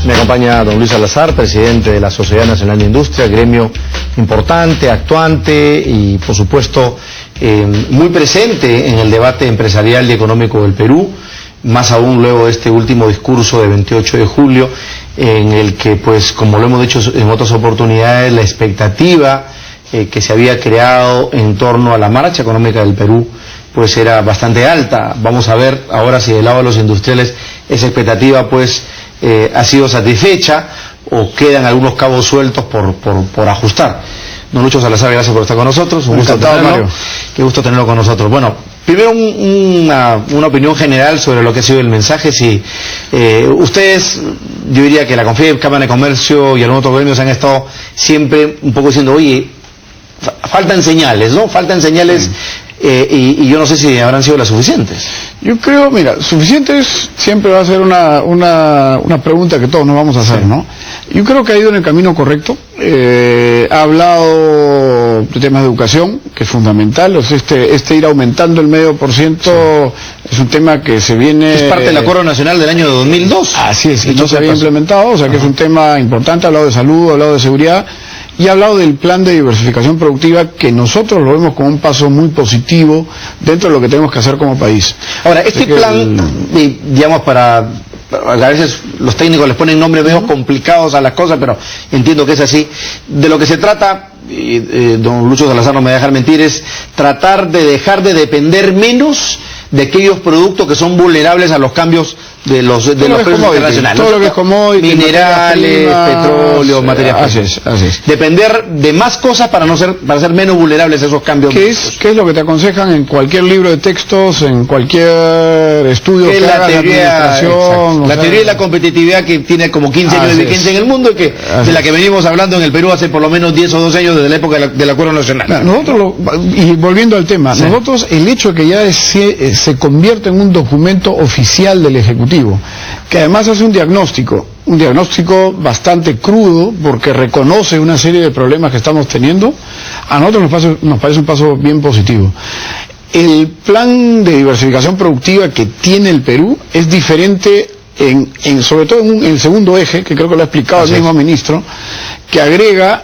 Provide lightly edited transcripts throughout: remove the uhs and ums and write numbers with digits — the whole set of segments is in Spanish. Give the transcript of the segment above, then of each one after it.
Me acompaña don Luis Salazar, presidente de la Sociedad Nacional de Industria, gremio importante, actuante y, por supuesto, muy presente en el debate empresarial y económico del Perú, más aún luego de este último discurso de 28 de julio, en el que, pues, como lo hemos dicho en otras oportunidades, la expectativa que se había creado en torno a la marcha económica del Perú, pues era bastante alta. Vamos a ver ahora si del lado de los industriales esa expectativa, pues, ha sido satisfecha o quedan algunos cabos sueltos por ajustar. Don Lucho Salazar, gracias por estar con nosotros. Un gusto tenerlo, Mario. Qué gusto tenerlo con nosotros. Bueno, primero una opinión general sobre lo que ha sido el mensaje. Si ustedes, yo diría que la CONFIEP, Cámara de Comercio y algunos otros gremios han estado siempre un poco diciendo, oye, faltan señales, ¿no? Faltan señales. Y yo no sé si habrán sido las suficientes. Yo creo, mira, suficientes siempre va a ser una pregunta que todos nos vamos a hacer, ¿no? Yo creo que ha ido en el camino correcto. Ha hablado de temas de educación, que es fundamental. O sea, este ir aumentando el 0,5% es un tema que se viene... Es parte del Acuerdo Nacional del año 2002. Así es, y no se había implementado, o sea que es un tema importante. Ha hablado de salud, ha hablado de seguridad. Y ha hablado del plan de diversificación productiva, que nosotros lo vemos como un paso muy positivo dentro de lo que tenemos que hacer como país. Ahora, este plan, digamos, a veces los técnicos les ponen nombres medio complicados a las cosas, pero entiendo que es así. De lo que se trata, don Lucho Salazar no me va a dejar mentir, es tratar de dejar de depender menos de aquellos productos que son vulnerables a los cambios de los precios internacionales. Todo lo que es commodity, minerales, petróleo, materias primas. Así es. Depender de más cosas para ser menos vulnerables a esos cambios. ¿Qué es lo que te aconsejan en cualquier libro de textos, en cualquier estudio que hagas de administración? La teoría de la competitividad, que tiene como 15 años de vigencia en el mundo y que de la que venimos hablando en el Perú hace por lo menos 10 o 12 años desde la época del Acuerdo Nacional. Y volviendo al tema, nosotros, el hecho de que ya se convierte en un documento oficial del Ejecutivo, que además hace un diagnóstico bastante crudo, porque reconoce una serie de problemas que estamos teniendo, a nosotros nos parece un paso bien positivo. El plan de diversificación productiva que tiene el Perú es diferente, sobre todo en el segundo eje, que creo que lo ha explicado el mismo ministro, que agrega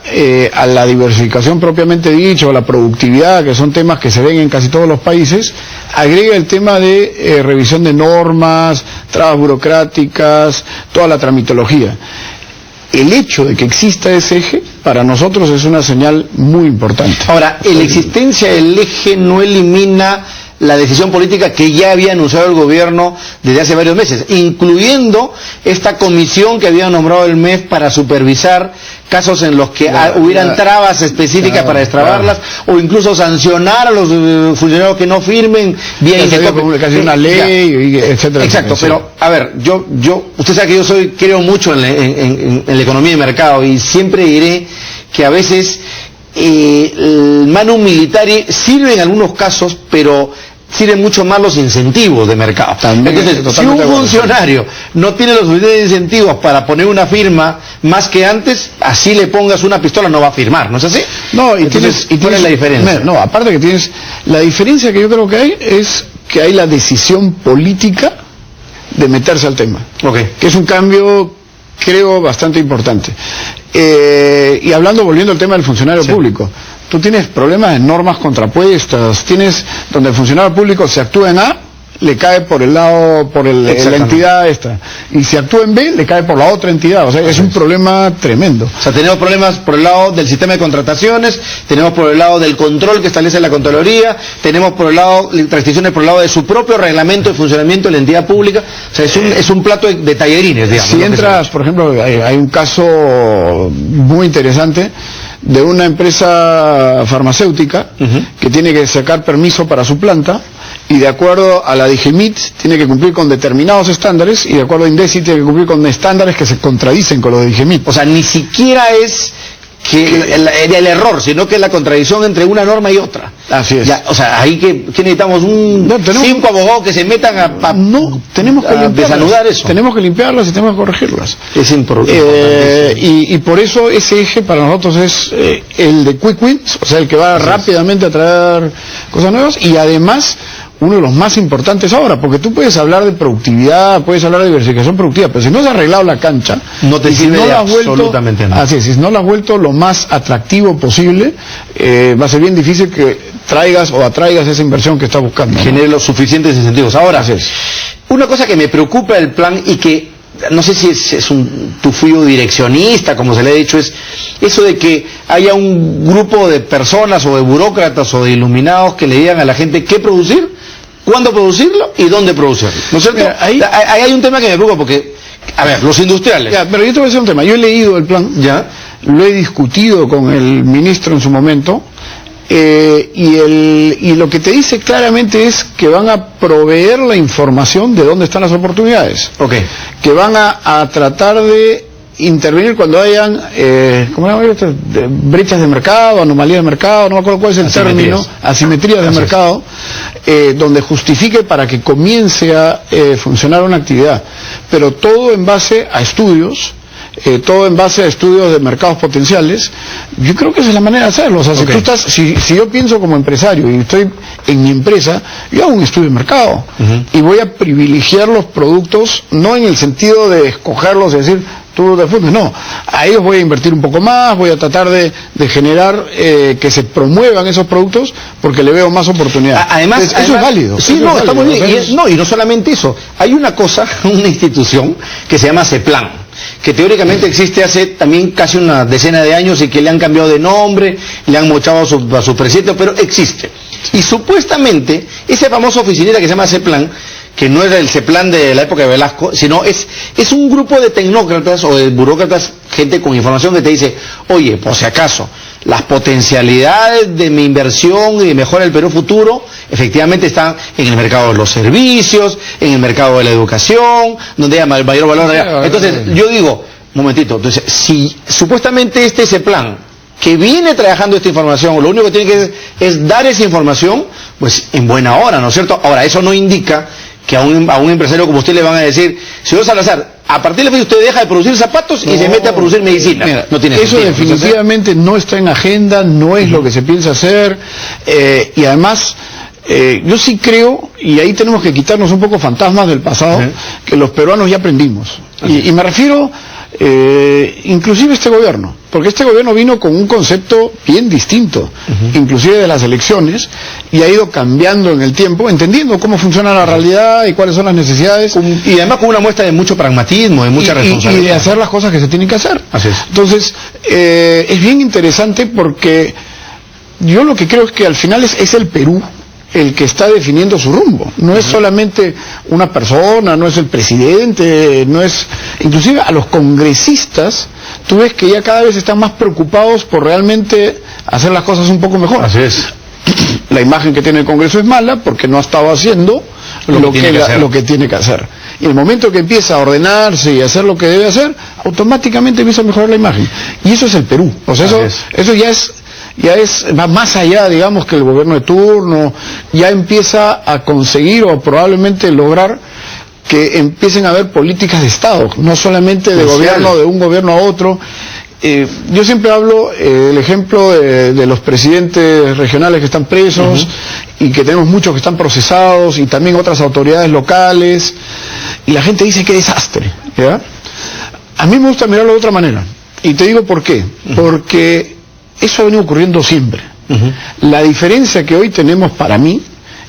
a la diversificación propiamente dicho, a la productividad, que son temas que se ven en casi todos los países, agrega el tema de revisión de normas, trabas burocráticas, toda la tramitología. El hecho de que exista ese eje, para nosotros es una señal muy importante. Ahora, la existencia del eje no elimina la decisión política que ya había anunciado el gobierno desde hace varios meses, incluyendo esta comisión que había nombrado el MEF para supervisar casos en los que hubieran trabas específicas para destrabarlas, o incluso sancionar a los funcionarios que no firmen vía una ley, etcétera. Exacto, pero a ver, usted sabe que yo creo mucho en la economía de mercado, y siempre diré que a veces el manum militari sirve en algunos casos, pero sirven mucho más los incentivos de mercado. Entonces, si un funcionario no tiene los suficientes incentivos para poner una firma más que antes, así le pongas una pistola, no va a firmar, ¿no es así? No, ¿cuál es la diferencia? No, aparte que tienes, la diferencia que yo creo que hay es que hay la decisión política de meterse al tema, que es un cambio, creo, bastante importante. Y volviendo al tema del funcionario público, tú tienes problemas de normas contrapuestas, donde el funcionario público se actúa en A, le cae por el lado, la entidad esta, y si actúa en B, le cae por la otra entidad. O sea, es un problema tremendo. O sea, tenemos problemas por el lado del sistema de contrataciones, tenemos por el lado del control que establece la Contraloría, tenemos por el lado restricciones por el lado de su propio reglamento de funcionamiento de la entidad pública. O sea, es un plato de tallerines, digamos. Si entras, por ejemplo, hay un caso muy interesante de una empresa farmacéutica que tiene que sacar permiso para su planta, y de acuerdo a la DIGEMIT tiene que cumplir con determinados estándares, y de acuerdo a INDECI tiene que cumplir con estándares que se contradicen con los de DIGEMIT. O sea, ni siquiera es que el error, sino que es la contradicción entre una norma y otra. Así es. O sea, ahí que necesitamos 5 abogados que se metan tenemos que desanudar eso. Tenemos que limpiarlas y tenemos que corregirlas. Es importante. Y por eso ese eje para nosotros es el de Quick Wins, o sea, el que va rápidamente a traer cosas nuevas, y además uno de los más importantes ahora, porque tú puedes hablar de productividad, puedes hablar de diversificación productiva, pero si no se ha arreglado la cancha, no te sirve de absolutamente nada. Así es, si no lo has vuelto lo más atractivo posible, va a ser bien difícil que traigas o atraigas esa inversión que estás buscando. Genere los suficientes incentivos. Ahora, una cosa que me preocupa del plan y que no sé si es un tufillo direccionista, como se le ha dicho, es eso de que haya un grupo de personas o de burócratas o de iluminados que le digan a la gente qué producir, cuándo producirlo y dónde producirlo. ¿No es cierto? Mira, ahí hay un tema que me preocupa porque, a ver, los industriales. Ya, pero yo te voy a decir un tema. Yo he leído el plan, ya, lo he discutido con el ministro en su momento. Y lo que te dice claramente es que van a proveer la información de dónde están las oportunidades. Okay. Que van a tratar de intervenir cuando hayan brechas de mercado, anomalías de mercado, no me acuerdo cuál es el término, asimetrías de mercado, donde justifique para que comience a funcionar una actividad. Pero todo en base a estudios. Todo en base a estudios de mercados potenciales. Yo creo que esa es la manera de hacerlo. O sea, si yo pienso como empresario y estoy en mi empresa, yo hago un estudio de mercado y voy a privilegiar los productos, no en el sentido de escogerlos y decir tú te fundes, no, a ellos voy a invertir un poco más, voy a tratar de generar que se promuevan esos productos porque le veo más oportunidad. Además, eso es válido. Sí, no, está muy bien. Y no solamente eso, hay una cosa, una institución que se llama CEPLAN, que teóricamente existe hace también casi una decena de años y que le han cambiado de nombre, le han mochado a su presidente, pero existe. Y supuestamente, esa famosa oficinita que se llama CEPLAN, que no es el CEPLAN de la época de Velasco, sino es un grupo de tecnócratas o de burócratas, gente con información que te dice, oye, por si acaso, las potencialidades de mi inversión y de mejora del Perú futuro, efectivamente están en el mercado de los servicios, en el mercado de la educación, donde hay mayor valor. Entonces, yo digo, un momentito, entonces, si supuestamente ese plan que viene trabajando esta información, lo único que tiene que hacer es dar esa información, pues en buena hora, ¿no es cierto? Ahora, eso no indica que a un empresario como usted le van a decir, señor Salazar, a partir de la fecha usted deja de producir zapatos y se mete a producir medicina. Mira, no tiene eso sentido, definitivamente no está en agenda, no es lo que se piensa hacer, y además yo sí creo, y ahí tenemos que quitarnos un poco fantasmas del pasado, que los peruanos ya aprendimos. Y me refiero inclusive este gobierno, porque este gobierno vino con un concepto bien distinto, inclusive de las elecciones, y ha ido cambiando en el tiempo, entendiendo cómo funciona la realidad y cuáles son las necesidades. Y además con una muestra de mucho pragmatismo, de mucha responsabilidad. Y de hacer las cosas que se tienen que hacer. Así es. Entonces, es bien interesante porque yo lo que creo es que al final es el Perú el que está definiendo su rumbo. No es solamente una persona, no es el presidente, no es... Inclusive a los congresistas, tú ves que ya cada vez están más preocupados por realmente hacer las cosas un poco mejor. Así es. La imagen que tiene el Congreso es mala porque no ha estado haciendo lo que tiene que hacer. Y el momento que empieza a ordenarse y a hacer lo que debe hacer, automáticamente empieza a mejorar la imagen. Y eso es el Perú. O sea, eso va más allá, digamos, que el gobierno de turno, ya empieza a conseguir o probablemente lograr que empiecen a haber políticas de Estado, no solamente de gobierno, de un gobierno a otro. Yo siempre hablo el ejemplo de los presidentes regionales que están presos y que tenemos muchos que están procesados y también otras autoridades locales, y la gente dice qué desastre, ¿ya? A mí me gusta mirarlo de otra manera, y te digo por qué, porque eso ha venido ocurriendo siempre. La diferencia que hoy tenemos para mí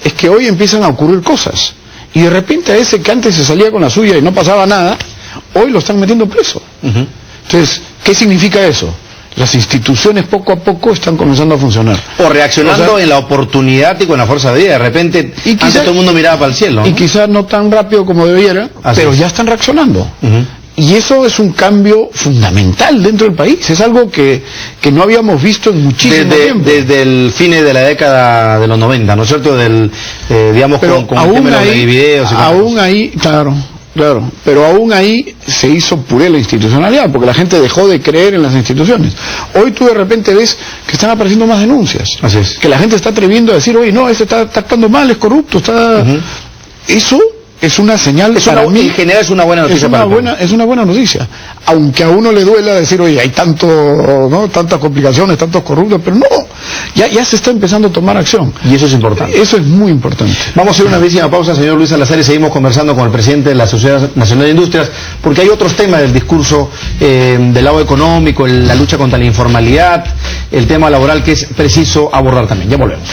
es que hoy empiezan a ocurrir cosas y de repente a ese que antes se salía con la suya y no pasaba nada, hoy lo están metiendo preso. Entonces, ¿qué significa eso? Las instituciones poco a poco están comenzando a funcionar. O reaccionando en la oportunidad y con la fuerza de vida. De repente, antes todo el mundo miraba para el cielo, ¿no? Y quizás no tan rápido como debiera, pero ya están reaccionando. Y eso es un cambio fundamental dentro del país. Es algo que no habíamos visto en muchísimo tiempo. Desde el fin de la década de los 90, ¿no es cierto? Digamos, pero con el tema de los videos. Aún ahí, claro, pero aún ahí se hizo puré la institucionalidad, porque la gente dejó de creer en las instituciones. Hoy tú de repente ves que están apareciendo más denuncias. Así es. Que la gente está atreviendo a decir, oye, no, este está actuando mal, es corrupto, está... Eso es una señal para mí. En general es una buena noticia es una buena noticia. Aunque a uno le duela decir, oye, hay tantas complicaciones, tantos corruptos, pero no, ya se está empezando a tomar acción. Y eso es importante. Eso es muy importante. Vamos a hacer una brevísima pausa, señor Luis Salazar, y seguimos conversando con el presidente de la Sociedad Nacional de Industrias, porque hay otros temas del discurso del lado económico, la lucha contra la informalidad, el tema laboral que es preciso abordar también. Ya volvemos.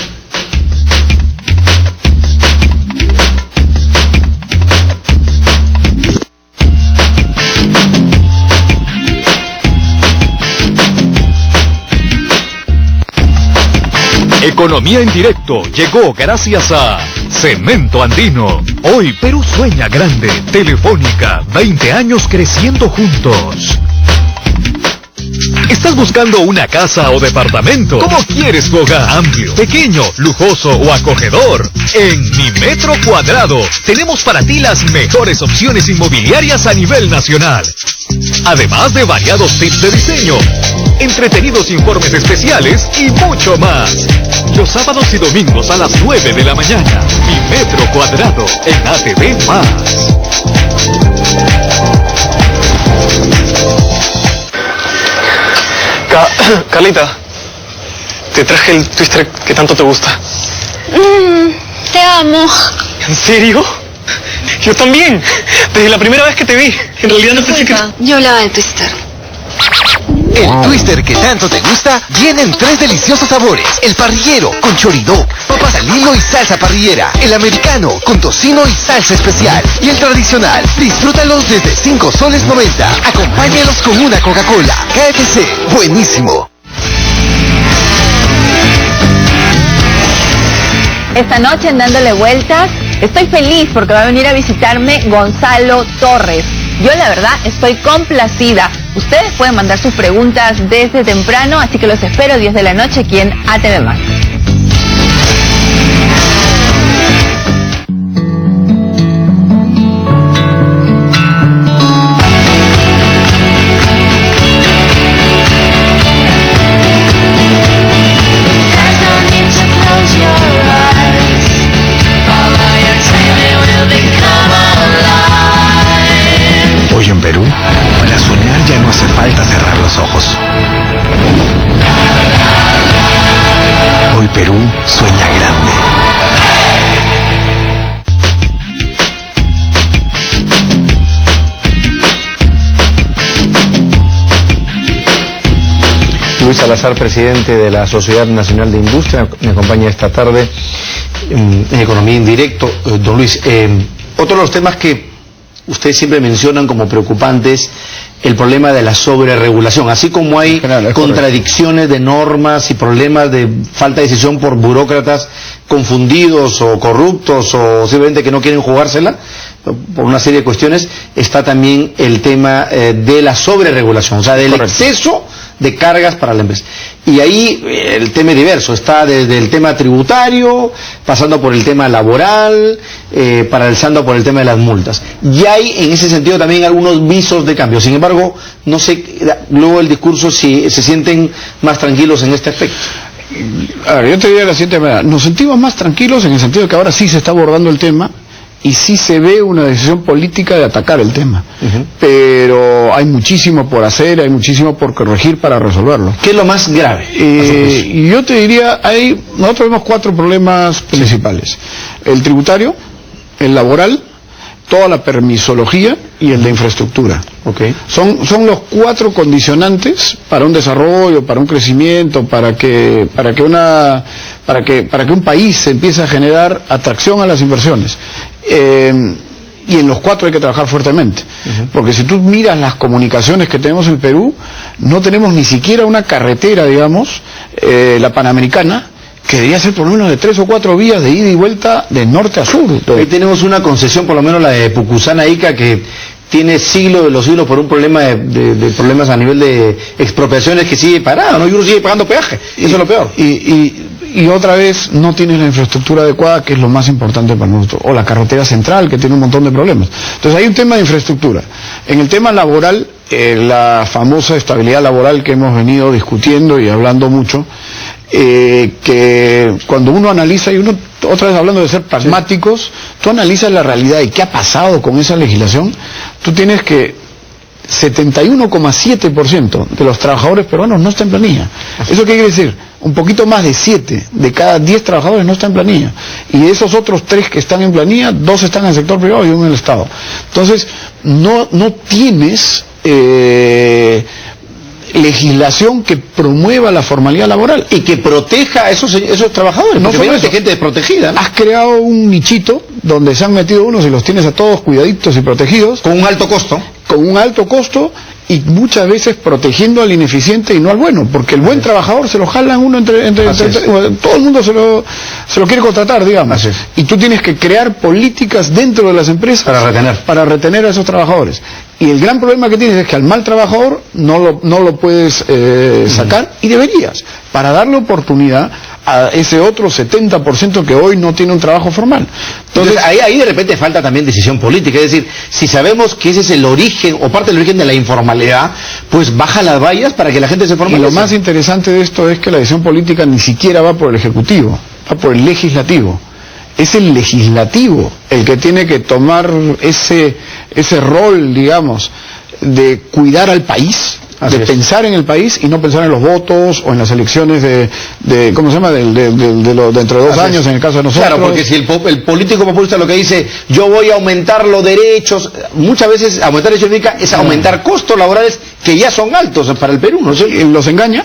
Economía en directo llegó gracias a Cemento Andino. Hoy Perú sueña grande. Telefónica, 20 años creciendo juntos. ¿Estás buscando una casa o departamento? ¿Cómo quieres tu hogar? Amplio, pequeño, lujoso o acogedor. En Mi Metro Cuadrado tenemos para ti las mejores opciones inmobiliarias a nivel nacional. Además de variados tips de diseño, entretenidos informes especiales y mucho más. Los sábados y domingos a las 9 de la mañana. Mi Metro Cuadrado en ATV+. Carlita, te traje el twister que tanto te gusta. Te amo. ¿En serio? Yo también. Desde la primera vez que te vi. En realidad no pensé que... Yo hablaba del twister. El twister que tanto te gusta viene en 3 deliciosos sabores. El parrillero con choridó, papas al hilo y salsa parrillera. El americano con tocino y salsa especial. Y el tradicional, disfrútalos desde 5 soles 90. Acompáñalos con una Coca-Cola. KFC, buenísimo. Esta noche en Dándole Vueltas, estoy feliz porque va a venir a visitarme Gonzalo Torres. Yo la verdad estoy complacida. Ustedes pueden mandar sus preguntas desde temprano, así que los espero 10 de la noche aquí en ATV+. Hoy en Perú, para soñar ya no hace falta cerrar los ojos. Hoy Perú sueña grande. Luis Salazar, presidente de la Sociedad Nacional de Industria, me acompaña esta tarde en Economía en Directo. Don Luis, otro de los temas que ustedes siempre mencionan como preocupantes, el problema de la sobreregulación, así como hay contradicciones de normas y problemas de falta de decisión por burócratas confundidos o corruptos o simplemente que no quieren jugársela por una serie de cuestiones, está también el tema de la sobreregulación, o sea, del exceso de cargas para la empresa. Y ahí el tema es diverso, está desde el tema tributario, pasando por el tema laboral, paralizando por el tema de las multas. Y hay en ese sentido también algunos visos de cambio. Sin embargo, no sé, luego el discurso si se sienten más tranquilos en este aspecto. A ver, yo te diría de la siguiente manera, nos sentimos más tranquilos en el sentido de que ahora sí se está abordando el tema y sí se ve una decisión política de atacar el tema, pero hay muchísimo por hacer, hay muchísimo por corregir para resolverlo. ¿Qué es lo más grave? Y yo te diría, nosotros vemos 4 problemas principales: el tributario, el laboral, toda la permisología y el de infraestructura. Okay. Son los 4 condicionantes para un desarrollo, para un crecimiento, para que un país se empiece a generar atracción a las inversiones. Y en los 4 hay que trabajar fuertemente, porque si tú miras las comunicaciones que tenemos en Perú, no tenemos ni siquiera una carretera, digamos, la Panamericana, que debería ser por lo menos de 3 o 4 vías de ida y vuelta de norte a sur. Ahí tenemos una concesión, por lo menos la de Pucusana-Ica, que tiene siglos de los siglos por un problema de problemas a nivel de expropiaciones que sigue parado, ¿no? Y uno sigue pagando peaje, eso es lo peor. Y otra vez no tienes la infraestructura adecuada, que es lo más importante para nosotros, o la carretera central, que tiene un montón de problemas. Entonces hay un tema de infraestructura. En el tema laboral, la famosa estabilidad laboral que hemos venido discutiendo y hablando mucho, que cuando uno analiza y uno otra vez hablando de ser pragmáticos, tú analizas la realidad y qué ha pasado con esa legislación, tú tienes que 71,7% de los trabajadores peruanos no está en planilla. ¿Eso qué quiere decir? Un poquito más de 7 de cada 10 trabajadores no está en planilla. Y de esos otros 3 que están en planilla, 2 están en el sector privado y 1 en el Estado. Entonces, no tienes legislación que promueva la formalidad laboral. Y que proteja a esos trabajadores. No solo eso, gente desprotegida, ¿no? Has creado un nichito donde se han metido unos y los tienes a todos cuidaditos y protegidos. Con un alto costo. Con un alto costo y muchas veces protegiendo al ineficiente y no al bueno, porque el buen trabajador se lo jalan uno entre todo el mundo se lo quiere contratar, digamos. Y tú tienes que crear políticas dentro de las empresas para retener a esos trabajadores. Y el gran problema que tienes es que al mal trabajador no lo puedes sacar, y deberías, para darle oportunidad a ese otro 70% que hoy no tiene un trabajo formal. Entonces ahí de repente falta también decisión política, es decir, si sabemos que ese es el origen o parte del origen de la informalidad, pues baja las vallas para que la gente se formalice. Y lo más interesante de esto es que la decisión política ni siquiera va por el Ejecutivo, va por el Legislativo. Es el Legislativo el que tiene que tomar ese rol, digamos, de cuidar al país, de pensar en el país y no pensar en los votos o en las elecciones de ¿cómo se llama? Dentro de 2 años, en el caso de nosotros. Claro, porque si el político populista lo que dice, yo voy a aumentar los derechos, muchas veces aumentar derechos significa es aumentar costos laborales que ya son altos para el Perú, ¿no? Los engaña.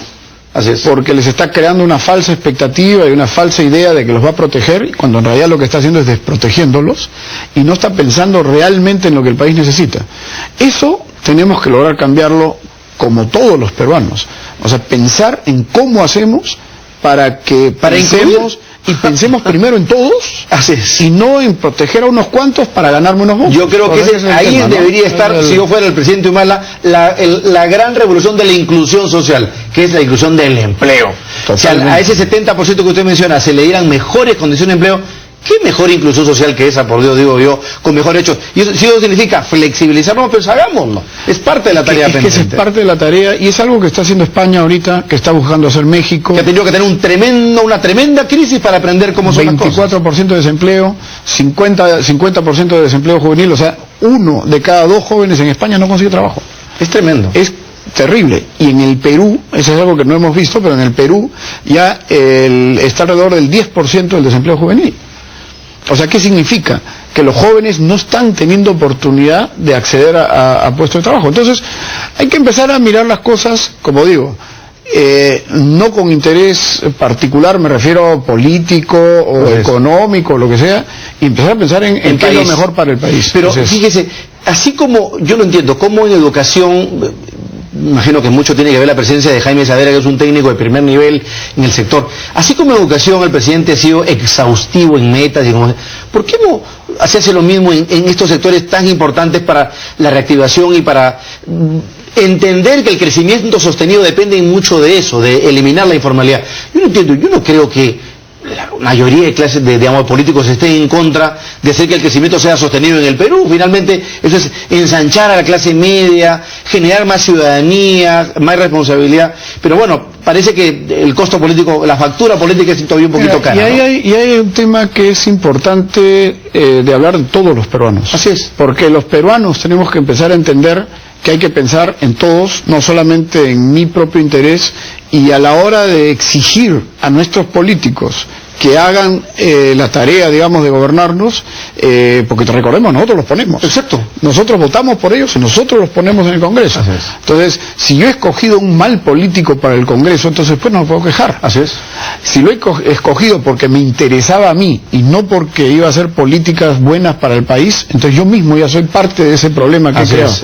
Así es. Porque les está creando una falsa expectativa y una falsa idea de que los va a proteger, cuando en realidad lo que está haciendo es desprotegiéndolos y no está pensando realmente en lo que el país necesita. Eso tenemos que lograr cambiarlo como todos los peruanos. O sea, pensar en cómo hacemos para pensemos y pensemos primero en todos y no en proteger a unos cuantos para ganarme unos votos. Yo creo que ahí debería estar, si yo fuera el presidente Humala, la gran revolución de la inclusión social, que es la inclusión del empleo. Si a ese 70% que usted menciona se le dieran mejores condiciones de empleo, ¿qué mejor inclusión social que esa, por Dios, digo yo, con mejor hechos? Y eso, si eso significa flexibilizarnos, pues hagámoslo. Es parte de la tarea pendiente. Es que es parte de la tarea, y es algo que está haciendo España ahorita, que está buscando hacer México. Que ha tenido que tener una tremenda crisis para aprender cómo son las cosas. 24% de desempleo, 50% de desempleo juvenil, o sea, 1 de cada 2 jóvenes en España no consigue trabajo. Es tremendo. Es terrible. Y en el Perú, eso es algo que no hemos visto, pero en el Perú ya está alrededor del 10% del desempleo juvenil. O sea, ¿qué significa? Que los jóvenes no están teniendo oportunidad de acceder a puestos de trabajo. Entonces, hay que empezar a mirar las cosas, como digo, no con interés particular, me refiero político o económico, lo que sea, y empezar a pensar en qué es lo mejor para el país. Pero fíjese, así como, yo lo entiendo, como en educación, imagino que mucho tiene que ver la presencia de Jaime Saavedra, que es un técnico de primer nivel en el sector. Así como en educación el presidente ha sido exhaustivo en metas, ¿por qué no hacerse lo mismo en estos sectores tan importantes para la reactivación y para entender que el crecimiento sostenido depende mucho de eso, de eliminar la informalidad? Yo no entiendo, yo no creo que la mayoría de clases digamos, políticos estén en contra de hacer que el crecimiento sea sostenido en el Perú. Finalmente, eso es ensanchar a la clase media, generar más ciudadanía, más responsabilidad. Pero bueno, parece que el costo político, la factura política es todavía un poquito cara. Y hay un tema que es importante de hablar de todos los peruanos. Así es. Porque los peruanos tenemos que empezar a entender que hay que pensar en todos, no solamente en mi propio interés, y a la hora de exigir a nuestros políticos que hagan la tarea, digamos, de gobernarnos, porque te recordemos, nosotros los ponemos. Exacto. Nosotros votamos por ellos y nosotros los ponemos en el Congreso. Así es. Entonces, si yo he escogido un mal político para el Congreso, entonces pues no me puedo quejar. Así es. Si lo he escogido porque me interesaba a mí y no porque iba a hacer políticas buenas para el país, entonces yo mismo ya soy parte de ese problema que he creado.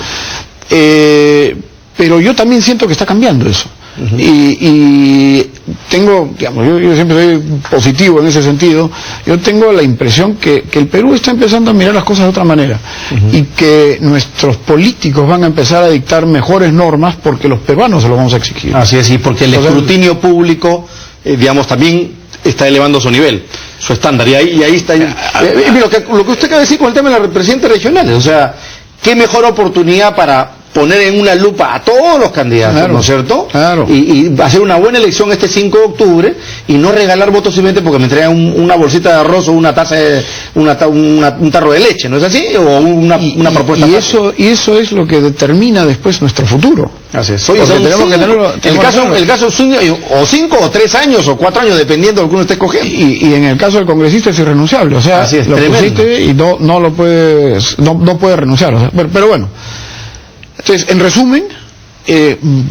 Pero yo también siento que está cambiando eso. Y tengo, digamos, yo siempre soy positivo en ese sentido. Yo tengo la impresión que el Perú está empezando a mirar las cosas de otra manera y que nuestros políticos van a empezar a dictar mejores normas porque los peruanos se lo vamos a exigir. Así es, y porque el escrutinio público, digamos, también está elevando su nivel, su estándar, y ahí está. Lo que usted acaba de decir con el tema de los presidentes regionales, o sea, qué mejor oportunidad para poner en una lupa a todos los candidatos, claro, ¿no es cierto? Claro. Y hacer una buena elección este 5 de octubre y no regalar votos simplemente porque me traigan una bolsita de arroz o una taza de, un tarro de leche, ¿no es así? O una propuesta fácil. Y eso es lo que determina después nuestro futuro. Así es. Oye, tenemos que tenerlo, el caso o 5 o 3 años o 4 años, dependiendo de lo que uno esté escogiendo. Y en el caso del congresista es irrenunciable, o sea, así es, lo pusiste y no lo puedes, no puedes renunciar, o sea, pero bueno. Entonces, en resumen,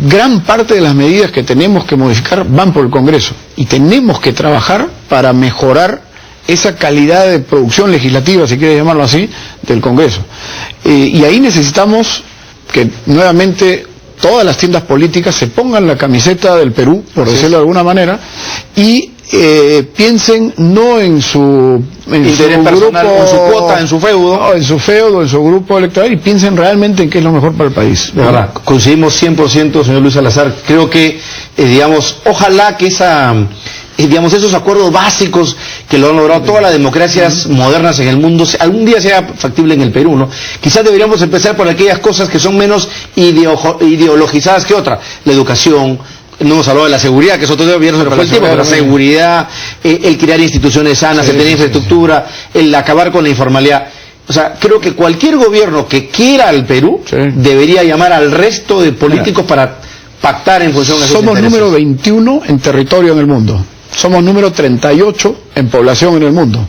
gran parte de las medidas que tenemos que modificar van por el Congreso y tenemos que trabajar para mejorar esa calidad de producción legislativa, si quieres llamarlo así, del Congreso. Y ahí necesitamos que nuevamente todas las tiendas políticas se pongan la camiseta del Perú, por decirlo de alguna manera, y piensen no en su interés personal, grupo, en su cuota, en su feudo, en su grupo electoral, y piensen realmente en qué es lo mejor para el país. De verdad, coincidimos 100%, señor Luis Salazar. Creo que, digamos, ojalá que esos acuerdos básicos que lo han logrado todas las democracias modernas en el mundo, algún día sea factible en el Perú, ¿no? Quizás deberíamos empezar por aquellas cosas que son menos ideologizadas que otras. La educación, no hemos hablado de la seguridad, que eso todavía no se nos fue el tiempo, pero la seguridad, el crear instituciones sanas, el tener infraestructura, el acabar con la informalidad. O sea, creo que cualquier gobierno que quiera al Perú debería llamar al resto de políticos para pactar en función de esos Somos intereses. número 21 en territorio en el mundo. Somos número 38 en población en el mundo.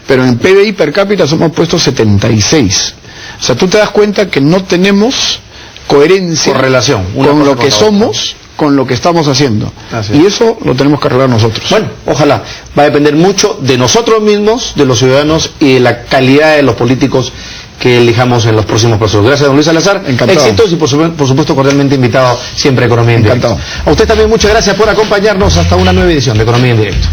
Pero en PBI per cápita somos puestos 76. O sea, tú te das cuenta que no tenemos coherencia correlación con lo que somos, con lo que estamos haciendo. Y eso lo tenemos que arreglar nosotros. Bueno, ojalá. Va a depender mucho de nosotros mismos, de los ciudadanos y de la calidad de los políticos que elijamos en los próximos procesos. Gracias, don Luis Salazar. Encantado. Éxitos y por supuesto cordialmente invitado siempre a Economía en Directo. Encantado. A usted también muchas gracias por acompañarnos hasta una nueva edición de Economía en Directo.